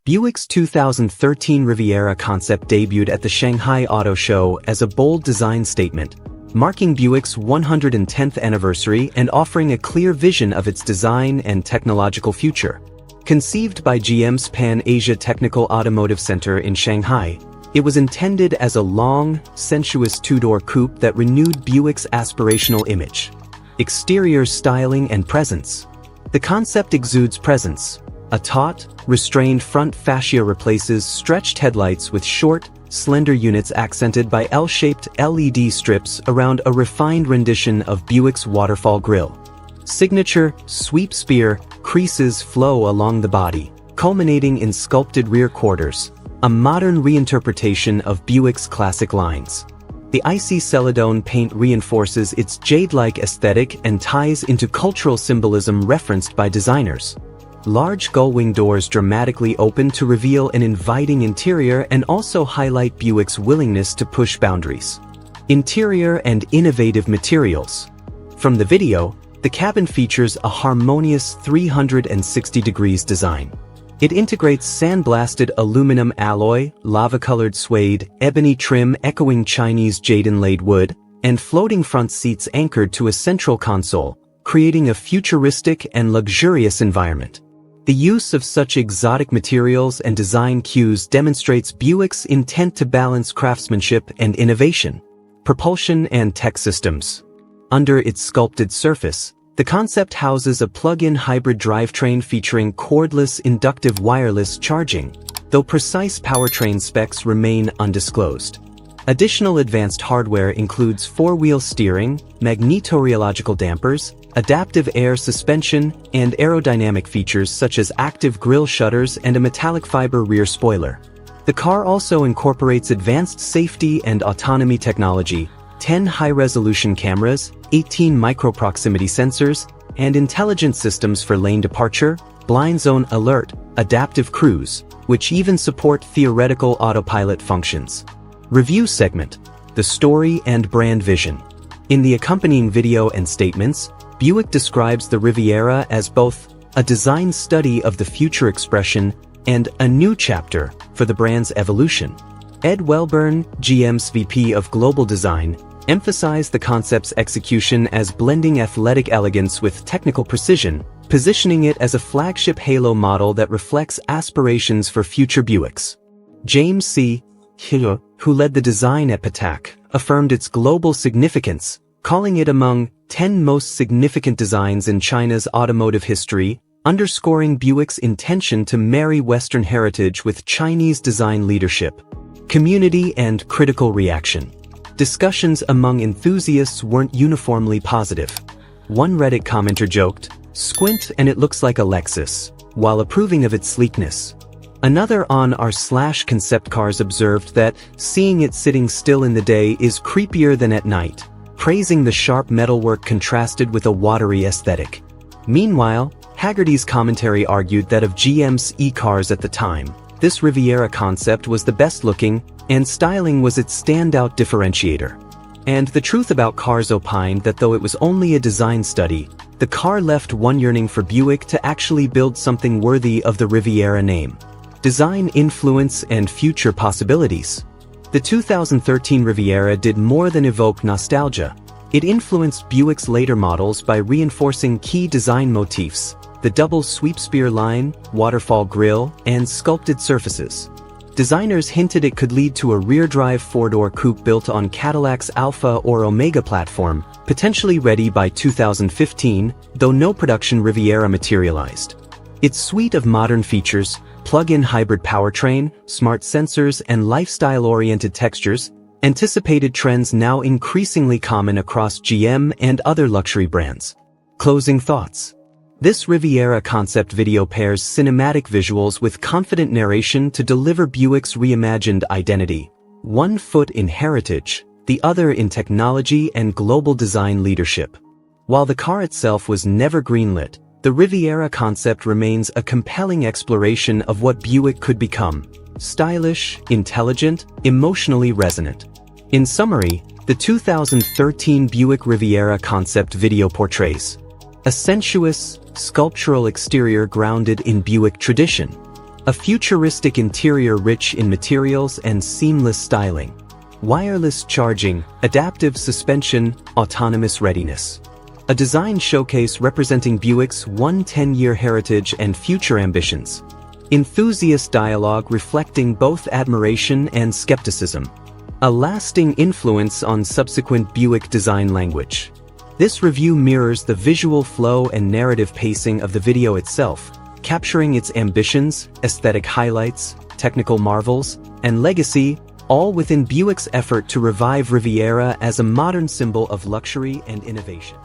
Buick's 2013 Riviera concept debuted at the Shanghai Auto Show as a bold design statement, marking Buick's 110th anniversary and offering a clear vision of its design and technological future. Conceived by GM's Pan-Asia Technical Automotive Center in Shanghai, it was intended as a long, sensuous two-door coupe that renewed Buick's aspirational image. Exterior styling and presence. The concept exudes presence. A taut, restrained front fascia replaces stretched headlights with short, slender units accented by L-shaped LED strips around a refined rendition of Buick's waterfall grille. Signature, sweep spear, creases flow along the body, culminating in sculpted rear quarters, a modern reinterpretation of Buick's classic lines. The icy celadone paint reinforces its jade-like aesthetic and ties into cultural symbolism referenced by designers. Large gull-wing doors dramatically open to reveal an inviting interior and also highlight Buick's willingness to push boundaries. Interior and innovative materials. From the video, the cabin features a harmonious 360 degrees design. It integrates sandblasted aluminum alloy, lava-colored suede, ebony trim echoing Chinese jade-inlaid wood, and floating front seats anchored to a central console, creating a futuristic and luxurious environment. The use of such exotic materials and design cues demonstrates Buick's intent to balance craftsmanship and innovation. Propulsion and tech systems. Under its sculpted surface, the concept houses a plug-in hybrid drivetrain featuring cordless inductive wireless charging, though precise powertrain specs remain undisclosed. Additional advanced hardware includes four-wheel steering, magnetorheological dampers, adaptive air suspension, and aerodynamic features such as active grille shutters and a metallic fiber rear spoiler. The car also incorporates advanced safety and autonomy technology, 10 high-resolution cameras, 18 micro-proximity sensors, and intelligent systems for lane departure, blind zone alert, adaptive cruise, which even support theoretical autopilot functions. Review segment. The story and brand vision. In the accompanying video and statements, Buick describes the Riviera as both a design study of the future expression and a new chapter for the brand's evolution. Ed Welburn, GM's VP of Global Design, emphasized the concept's execution as blending athletic elegance with technical precision, positioning it as a flagship halo model that reflects aspirations for future Buicks. James C. Hill, who led the design at Patek, affirmed its global significance, calling it among 10 most significant designs in China's automotive history, underscoring Buick's intention to marry Western heritage with Chinese design leadership. Community and critical reaction. Discussions among enthusiasts weren't uniformly positive. One Reddit commenter joked, "Squint and it looks like a Lexus," while approving of its sleekness. Another on r/concept cars observed that seeing it sitting still in the day is creepier than at night, praising the sharp metalwork contrasted with a watery aesthetic. Meanwhile, Haggerty's commentary argued that of GM's e-cars at the time, this Riviera concept was the best looking, and styling was its standout differentiator. And the truth about cars opined that though it was only a design study, the car left one yearning for Buick to actually build something worthy of the Riviera name. Design influence and future possibilities. The 2013 Riviera did more than evoke nostalgia. It influenced Buick's later models by reinforcing key design motifs: the double sweep spear line, waterfall grille, and sculpted surfaces. Designers hinted it could lead to a rear-drive four-door coupe built on Cadillac's Alpha or Omega platform, potentially ready by 2015, though no production Riviera materialized. Its suite of modern features, plug-in hybrid powertrain, smart sensors, and lifestyle-oriented textures, anticipated trends now increasingly common across GM and other luxury brands. Closing thoughts. This Riviera concept video pairs cinematic visuals with confident narration to deliver Buick's reimagined identity. One foot in heritage, the other in technology and global design leadership. While the car itself was never greenlit, the Riviera concept remains a compelling exploration of what Buick could become: stylish, intelligent, emotionally resonant. In summary, the 2013 Buick Riviera concept video portrays a sensuous, sculptural exterior grounded in Buick tradition, A futuristic interior rich in materials and seamless styling. Wireless charging, adaptive suspension, autonomous readiness. A design showcase representing Buick's 110-year heritage and future ambitions. Enthusiast dialogue reflecting both admiration and skepticism. A lasting influence on subsequent Buick design language. This review mirrors the visual flow and narrative pacing of the video itself, capturing its ambitions, aesthetic highlights, technical marvels, and legacy, all within Buick's effort to revive Riviera as a modern symbol of luxury and innovation.